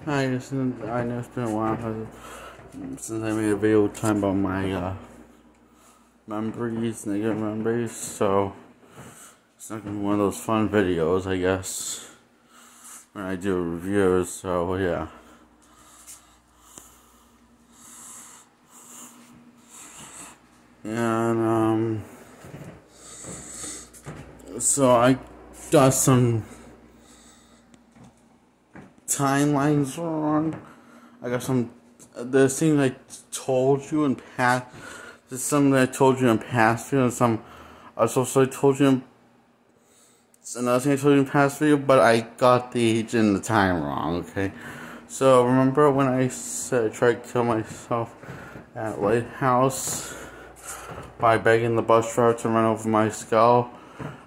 I know it's been a while since I made a video talking about my memories, negative memories, so it's not gonna be one of those fun videos, I guess, when I do reviews, so yeah. And, so I got some timelines wrong. I got some, there's things I told you in past, there's something that I told you in past video, and some, also I told you in, another thing I told you in past video, but I got the age and the time wrong, okay? So, remember when I said I tried to kill myself at Lighthouse by begging the bus driver to run over my skull?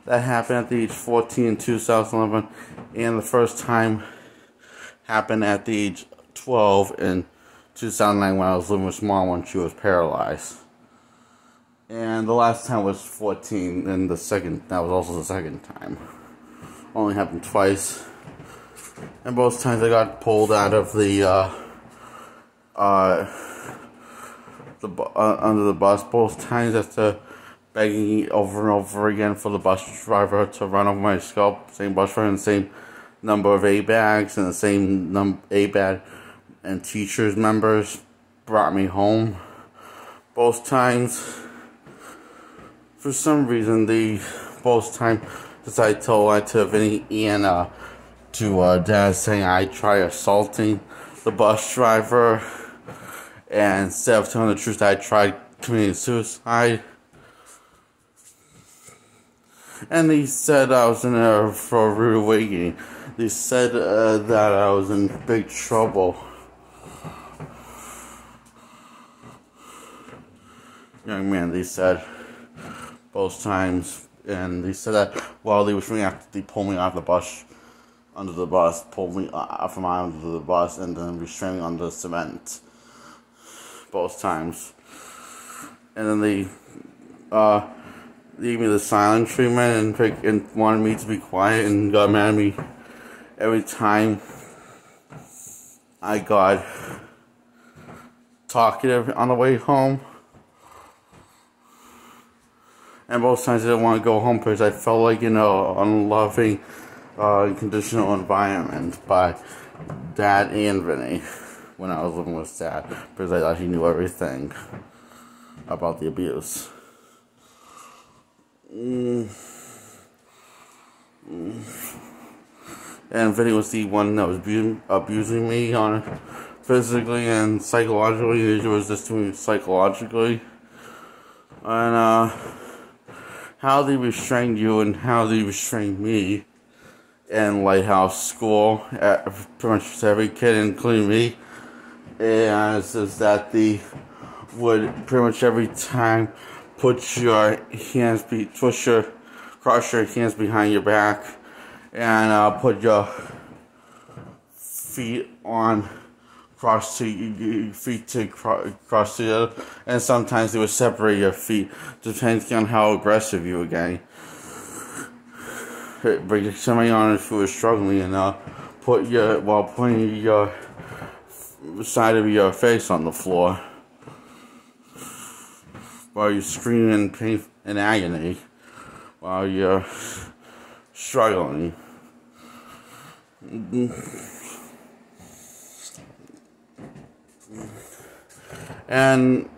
That happened at the age 14 in 2011, and the first time happened at the age 12 in 2009 when I was living with mom when she was paralyzed. And the last time was 14, and that was also the second time. Only happened twice. And both times I got pulled out of the under the bus. Both times after begging over and over again for the bus driver to run over my skull. Same bus driver and the same number of A-bags and the same A-bag and teachers members brought me home. Both times, for some reason, both times decided to lie to Vinny and to Dad, saying I tried assaulting the bus driver, and instead of telling the truth, I tried committing suicide. And they said I was in there for a rude awakening. They said that I was in big trouble. Young man, they said both times, and they said that while they were shooting after they pulled me off the bus, pulled me from under the bus, and then restrained me on the cement. Both times. And then they gave me the silent treatment and wanted me to be quiet, and got mad at me every time I got talkative on the way home. And both times I didn't want to go home because I felt like, unloving, conditional environment by Dad and Vinny when I was living with Dad, because I thought he knew everything about the abuse. And Vinny was the one that was abusing me physically and psychologically. He was just doing psychologically. And how they restrained you and how they restrained me in Lighthouse School, pretty much every kid, including me, is that they would pretty much every time cross your hands behind your back, and put your feet cross together, and sometimes they would separate your feet depending on how aggressive you were getting. Bring somebody on if you were struggling, and putting your side of your face on the floor while you're screaming in pain and agony while you're struggling. And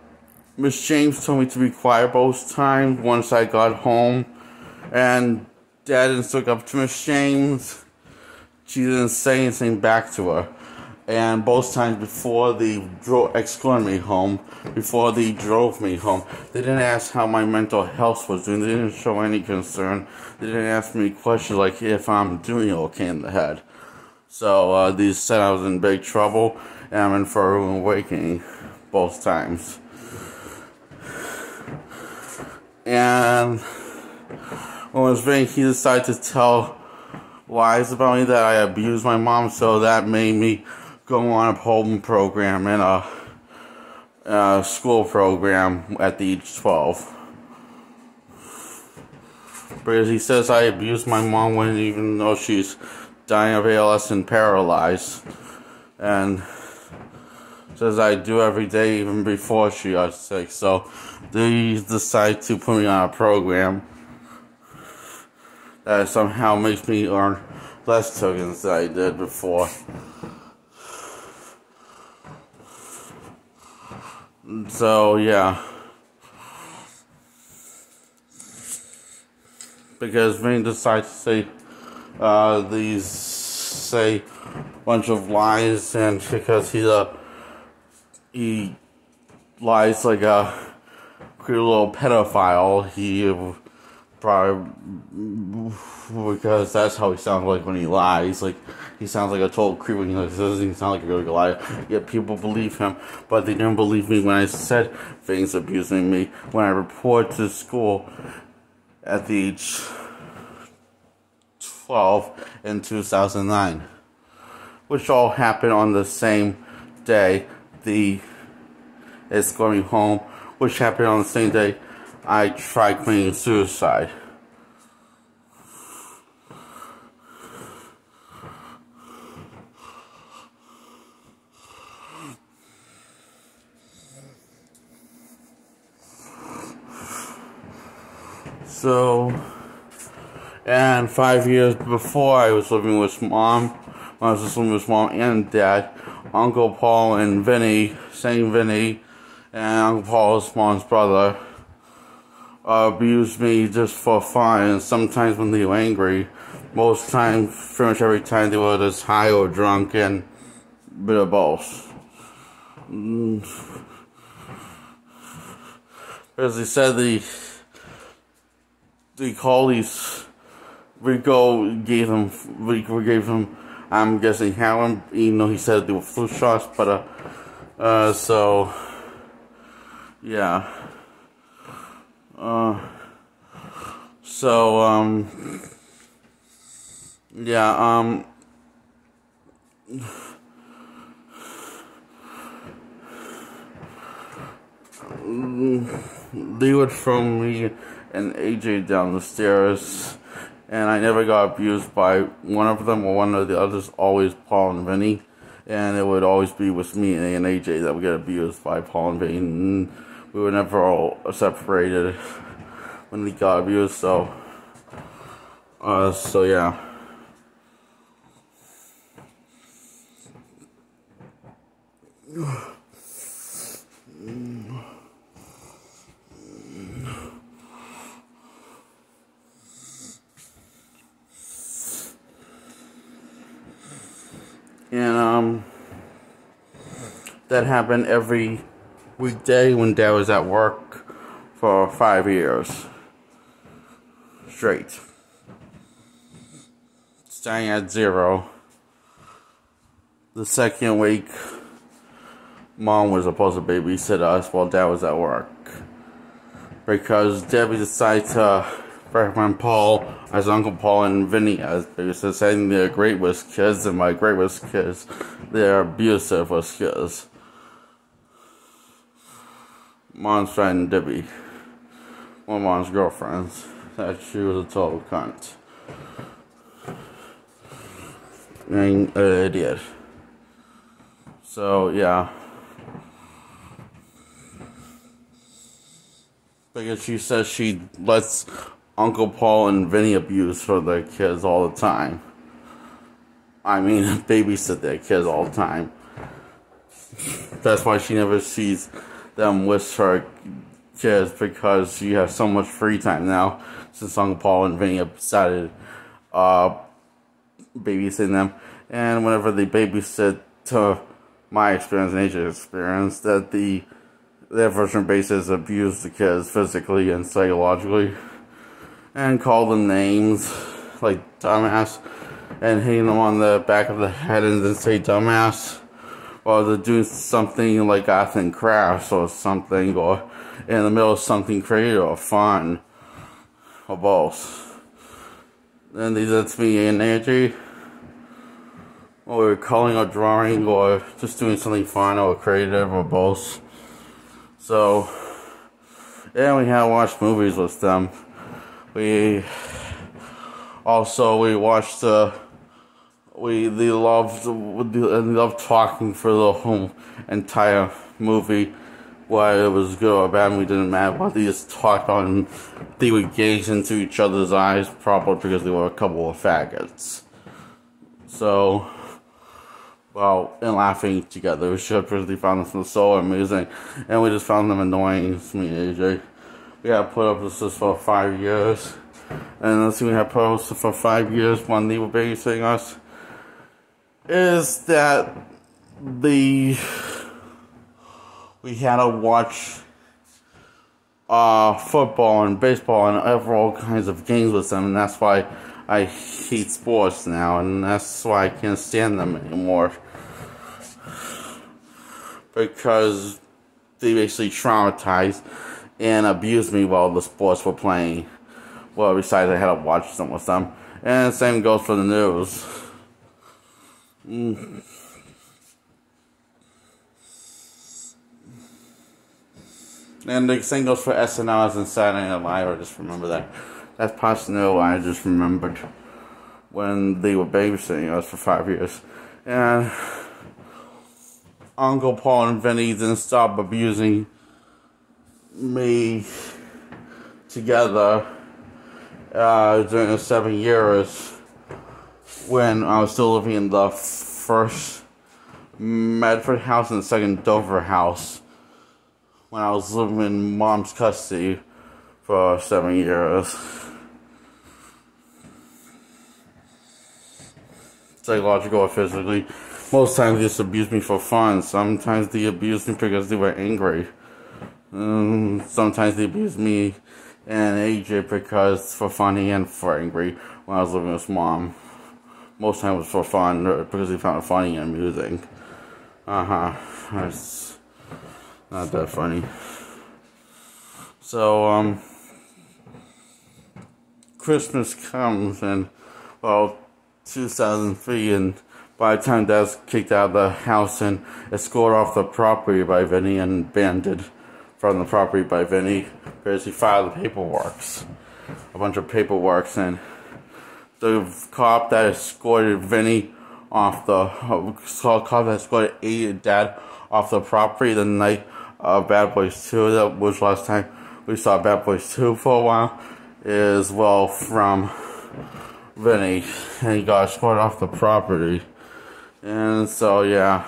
Miss James told me to be quiet both times once I got home, and Dad didn't stick up to Miss James. She didn't say anything back to her. And both times before they escorted me home, before they drove me home, they didn't ask how my mental health was doing. They didn't show any concern. They didn't ask me questions like if I'm doing okay in the head. So they said I was in big trouble, and I'm in for a rude awakening both times. And when it was Vinny, he decided to tell lies about me, that I abused my mom, so that made me go on a home program and a school program at the age 12. Because he says I abused my mom even though she's dying of ALS and paralyzed. and says I do every day, even before she got sick. So they decide to put me on a program that somehow makes me earn less tokens than I did before. So yeah, because Vane decides to say say a bunch of lies, and because he lies like a little pedophile, he probably, because that's how he sounds like when he lies. Like, he sounds like a total creep when he doesn't sound like a good liar. Yet people believe him, but they didn't believe me when I said things abusing me. When I reported to school at the age 12 in 2009, which all happened on the same day it's going home, which happened on the same day I tried committing suicide. So, and 5 years before, I was living with mom. When I was just living with mom and dad, Uncle Paul and Vinny, Saint Vinny, and Uncle Paul's mom's brother, abused me just for fun. And sometimes when they were angry, most times, pretty much every time, they were just high or drunk, and a bit of both. As they said, they call these. Rico gave him, I'm guessing, heroin, even though he said they were flu shots, but, so, yeah. Yeah, they would throw me and AJ down the stairs, and I never got abused by one of them or one of the others, always Paul and Vinny, and it would always be with me and AJ that would get abused by Paul and Vinny, and we were never all separated when we got abused, so yeah. And that happened every weekday when Dad was at work for 5 years straight. Starting at 0. The second week, Mom was supposed to babysit us while Dad was at work, because Debbie decided to recommend Paul as Uncle Paul and Vinny as babysitters, saying they're great with kids, and by great with kids, they're abusive with kids. Mom's friend Debbie, one of Mom's girlfriends, that she was a total cunt and an idiot. So yeah, because she says she lets Uncle Paul and Vinny abuse for their kids all the time. I mean, babysit their kids all the time. That's why she never sees them with her kids, because she has so much free time now since Uncle Paul and Vinny have decided babysitting them. And whenever they babysit, to my experience and AJ's experience, that their version bases abuse the kids physically and psychologically, and call them names like dumbass, and hitting them on the back of the head and then say dumbass, or they're doing something like arts and crafts or something, or in the middle of something creative or fun, or both. Then they did to me in AJ, or calling or drawing, or just doing something fun or creative, or both. So, yeah, we have watched movies with them. We watched they loved talking for the whole entire movie. Whether it was good or bad, we didn't matter. But they just talked on, and they would gaze into each other's eyes, probably because they were a couple of faggots. So, well, and laughing together, we should because they found them so amusing, and we just found them annoying. It's me and AJ. We had put up with this for 5 years, and let's see, we had put up with this for 5 years when they were babysitting us. Is that we had to watch football and baseball and all kinds of games with them, and that's why I hate sports now, and that's why I can't stand them anymore. Because they basically traumatized and abused me while the sports were playing. Well, besides I had to watch them with them. And the same goes for the news. And the same goes for SNL and Saturday Night Live. I just remember that. That's possible. I just remembered when they were babysitting us for 5 years. And Uncle Paul and Vinny didn't stop abusing me together during the 7 years when I was still living in the first Medford house and the second Dover house, when I was living in mom's custody for 7 years. Psychological or physically. Most times they just abused me for fun. Sometimes they abused me because they were angry. Sometimes they abused me and AJ because for funny and for angry when I was living with mom. Most times it was for fun because they found it funny and amusing. It's not that funny. So, Christmas comes and, well, 2003, and by the time Dad's kicked out of the house and escorted off the property by Vinny and banded from the property by Vinny because he filed the paperworks. A bunch of paperworks, and the cop that escorted Vinny off the cop that escorted Dad off the property the night of Bad Boys 2, that was last time we saw Bad Boys 2 for a while, is, well, from Vinny, and he got escorted off the property. And so, yeah.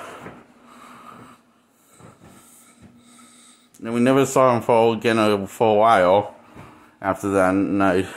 And we never saw him for a while after that night.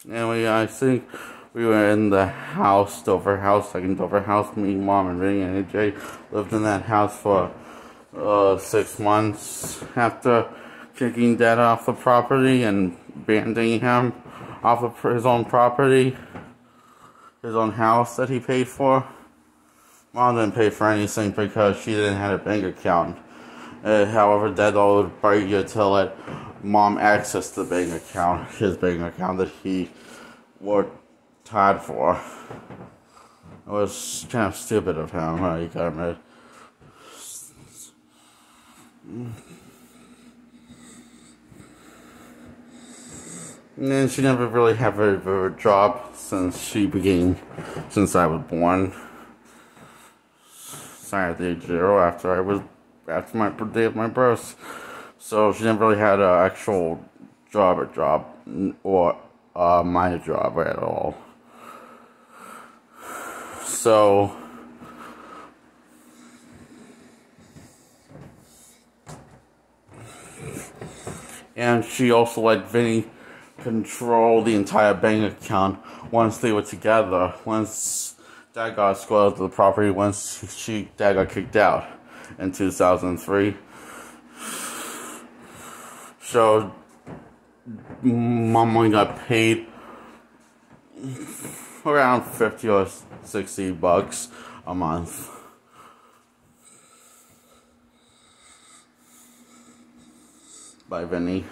Anyway, I think we were in the house, Dover house, second Dover house. Me, Mom, and Vinny and AJ lived in that house for 6 months after kicking Dad off the property and banning him off of his own property, his own house that he paid for. Mom didn't pay for anything because she didn't have a bank account. However, Dad would beg you to let Mom access the bank account, his bank account that he worked hard for. It was kind of stupid of him. He got mad. And then she never really had a job since I was born. Sorry, at the age of 0, after my day of my birth. So she never really had an actual job or my job at all. So, and she also let Vinny control the entire bank account once they were together. Once Dad got escorted to the property, once Dad got kicked out in 2003. So, Mom only got paid around 50 or 60 bucks a month. By Vinny.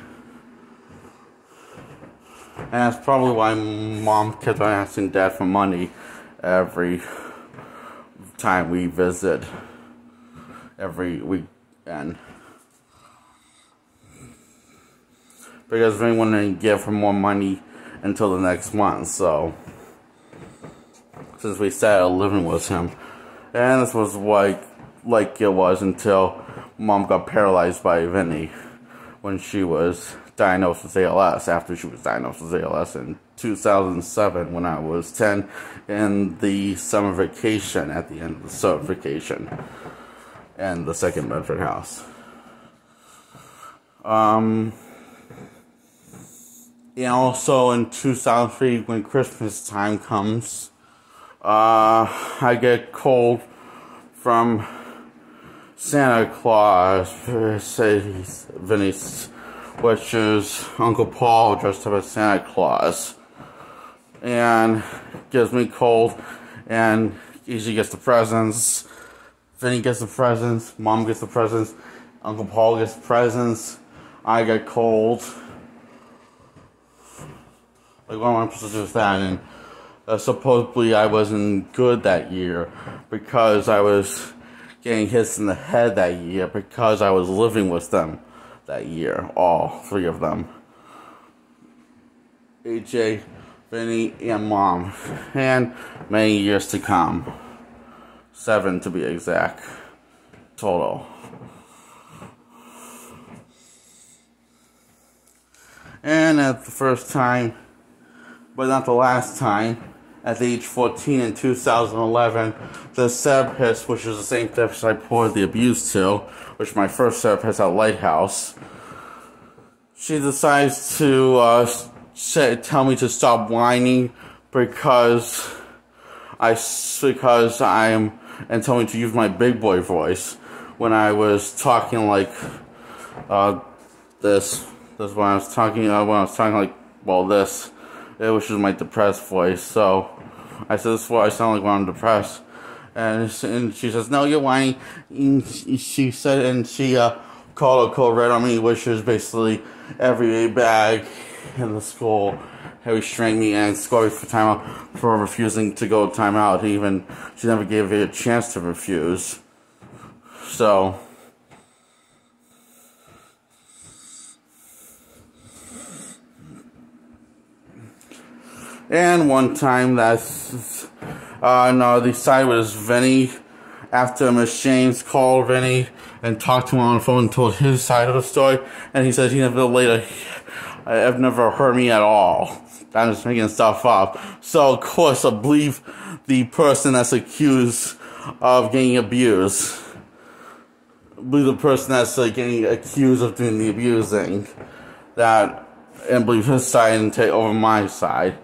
And that's probably why Mom kept on asking Dad for money every time we visit, every weekend. Because Vinny wouldn't give her more money until the next month, so since we started living with him. And this was like it was until Mom got paralyzed by Vinny when she was diagnosed with ALS, after she was diagnosed with ALS in 2007 when I was 10, in the summer vacation, at the end of the summer vacation, and the second Bedford house. And also in 2003, when Christmas time comes, I get cold from Santa Claus, Vinny's, which is Uncle Paul dressed up as Santa Claus, and gives me cold, and usually gets the presents. Vinny gets the presents, Mom gets the presents, Uncle Paul gets the presents, I get cold. Like, what am I supposed to do with that? And supposedly I wasn't good that year because I was getting hits in the head that year because I was living with them that year, all three of them. AJ, Vinny, and Mom. And many years to come. 7 to be exact. Total. And at the first time, but not the last time, at age 14 in 2011, the therapist, which is the same therapist I poured the abuse to, which my first therapist at Lighthouse, she decides to tell me to stop whining because I'm, and tell me to use my big boy voice when I was talking like this. This when I was talking like, well, this. Which is my depressed voice. So I said, this is what I sound like when I'm depressed. And she says, no, you're whining. And she said, and she called a code red on me, which is basically every bag in the school. Restrained me and scored me for timeout for refusing to go timeout. Even she never gave me a chance to refuse. So and one time that's no, the side was Vinny. After Miss James called Vinny and talked to him on the phone and told his side of the story, and he said he I've never heard me at all. I'm just making stuff up. So of course I believe the person that's accused of getting abused. I believe the person that's getting accused of doing the abusing. That, and believe his side and take over my side.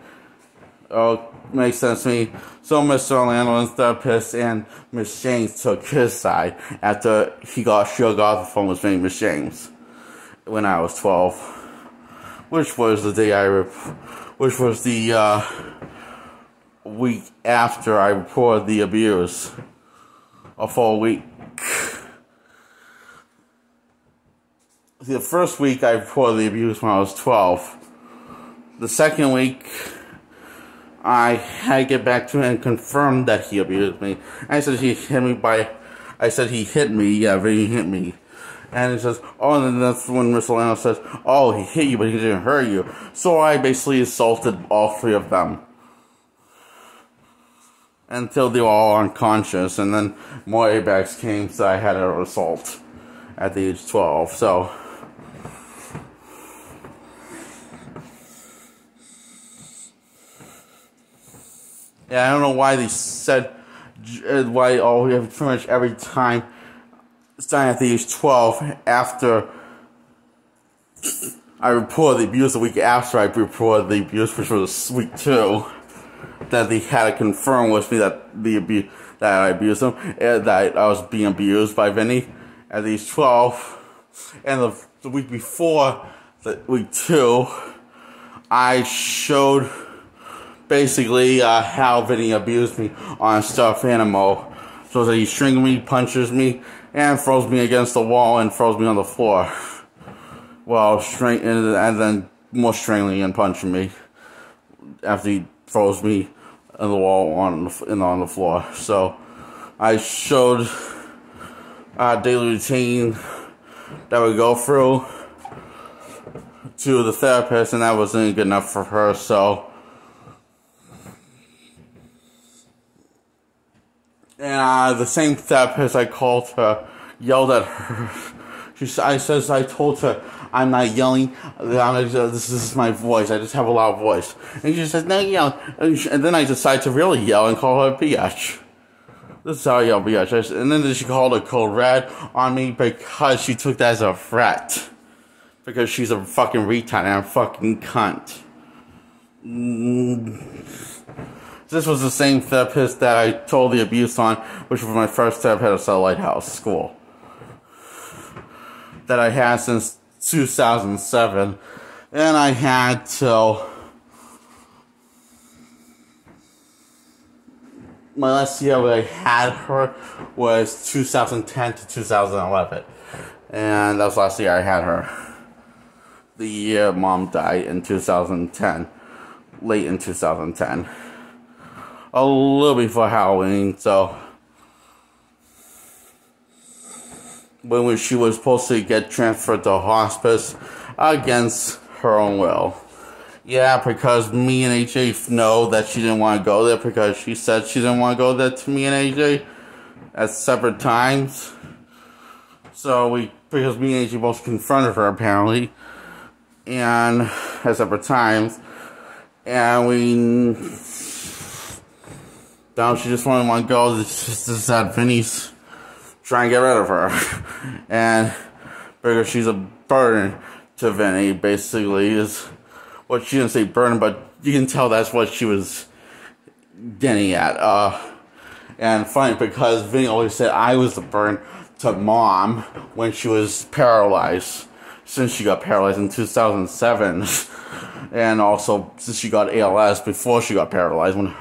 Oh, makes sense to me. So Mr. Orlando and therapist and Miss James took his side after she got off the phone with me, Miss James, when I was 12, which was the day which was the week after I reported the abuse, a full week. The first week I reported the abuse when I was 12. The second week, I had to get back to him and confirm that he abused me. I said he hit me yeah, he hit me. And he says, oh, and then that's when Mr. Lano says, oh, he hit you, but he didn't hurt you. So I basically assaulted all three of them. Until they were all unconscious, and then more ABACs came, so I had an assault at the age 12, so. Yeah, I don't know why they said, why pretty much every time, starting at the age 12, after I reported the abuse, the week after I reported the abuse, which was week 2, that they had to confirm with me that that I abused him, that I was being abused by Vinny at age 12, and the week before, week 2, I showed basically how Vinny abused me on a stuffed animal. So that he strings me, punches me, and throws me against the wall and throws me on the floor. Well, and then more strangling and punching me. after he throws me on the wall on the floor. So I showed a daily routine that we go through to the therapist, and that wasn't good enough for her. So, and the same therapist I called her yelled at her. I told her, I'm not yelling. This is my voice. I just have a loud voice. And she said, no, yell. And then I decided to really yell and call her a bitch. This is how I yell bitch. And then she called a code red on me because she took that as a threat. Because she's a fucking retard and a fucking cunt. This was the same therapist that I told the abuse on, which was my first therapist at Lighthouse School. That I had since 2007. And I had till my last year where I had her was 2010 to 2011. And that was last year I had her. The year mom died in 2010. Late in 2010. A little before Halloween, so when she was supposed to get transferred to hospice against her own will. Yeah, because me and AJ know that she didn't want to go there because she said she didn't want to go there to me and AJ at separate times. So because me and AJ both confronted her apparently, and at separate times, and now she just want to go. It's just that Vinny's trying to get rid of her, and because she's a burden to Vinny, basically is what she didn't say burden, but you can tell that's what she was getting at. And funny because Vinny always said I was the burden to mom when she was paralyzed, since she got paralyzed in 2007, and also since she got ALS before she got paralyzed when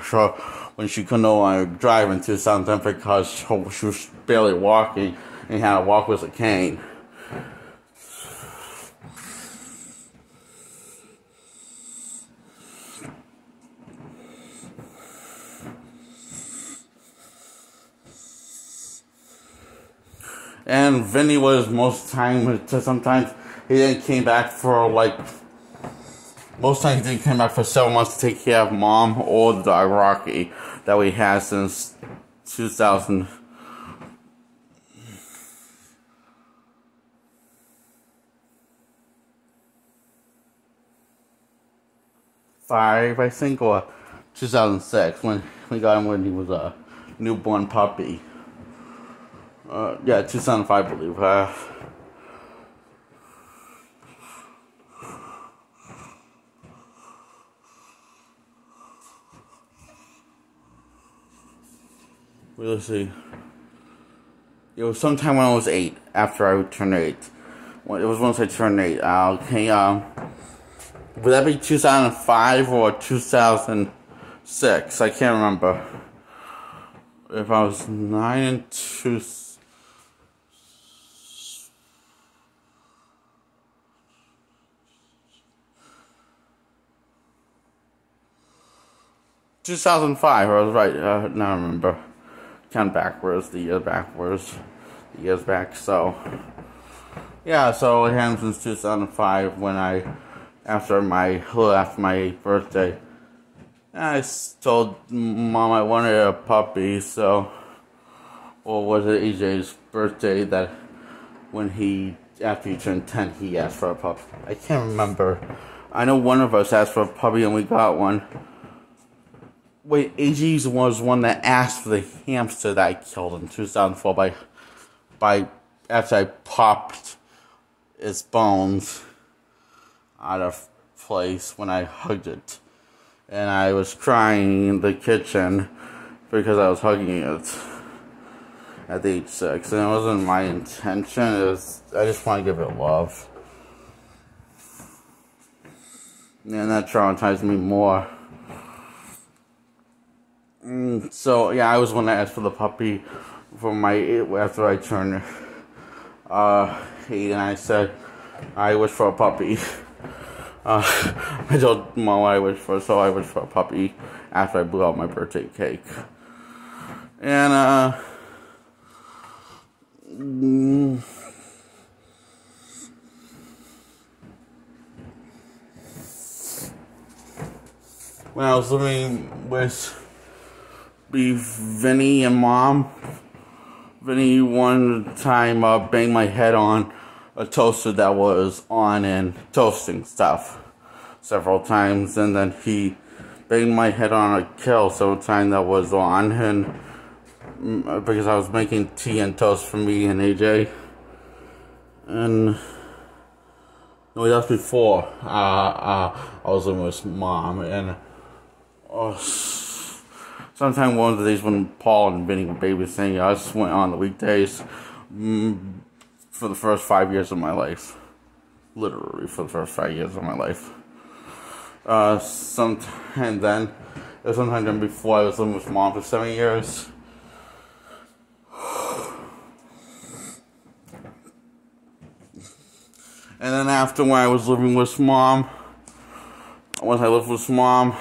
she could no longer drive in 2010 because she was barely walking and had to walk with a cane. And Vinny was sometimes he didn't came back for most times he didn't come back for several months to take care of mom or the dog Rocky that we had since 2005, I think, or 2006 when we got him when he was a newborn puppy. Yeah, 2005, I believe. Let's see. It was sometime when I was 8, after I turned 8. It was once I turned 8. Okay, would that be 2005 or 2006? I can't remember. If I was 9 and 2... 2005, I was right. Now I remember. Count backwards, the years back. So, yeah. So it happened since 2005 when after my birthday, I told mom I wanted a puppy. So, or was it AJ's birthday that after he turned 10, he asked for a puppy? I can't remember. I know one of us asked for a puppy and we got one. Wait, AJ was one that asked for the hamster that I killed in 2004 by after I popped its bones out of place when I hugged it. And I was crying in the kitchen because I was hugging it at age 6. And it wasn't my intention, I just want to give it love. And that traumatized me more. So yeah, I was one that asked for the puppy after I turned 8, and I said I wish for a puppy. I told Mom what I wished for, so I wished for a puppy after I blew out my birthday cake. And, when I was living with Vinny and Mom, Vinny one time banged my head on a toaster that was on and toasting stuff several times, and then he banged my head on a kettle several times that was on, and because I was making tea and toast for me and AJ. And no, that was before I was living with Mom. And sometime one of the days when Paul and Vinny were babysitting, I just went on the weekdays for the first 5 years of my life. Literally for the first 5 years of my life. Sometime then before I was living with Mom for 7 years. And then after when I was living with Mom, once I lived with Mom,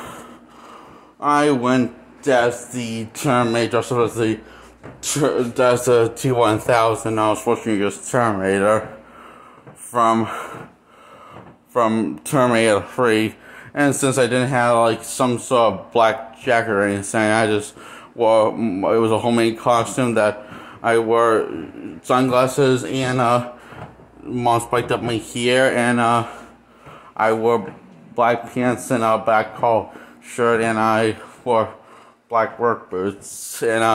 I went as the Terminator, as the T-1000. I was 14 years Terminator from Terminator 3. And since I didn't have like some sort of black jacket or anything, I just wore, it was a homemade costume that I wore sunglasses and Mom spiked up my hair, and I wore black pants and a black collar shirt, and I wore black work boots, and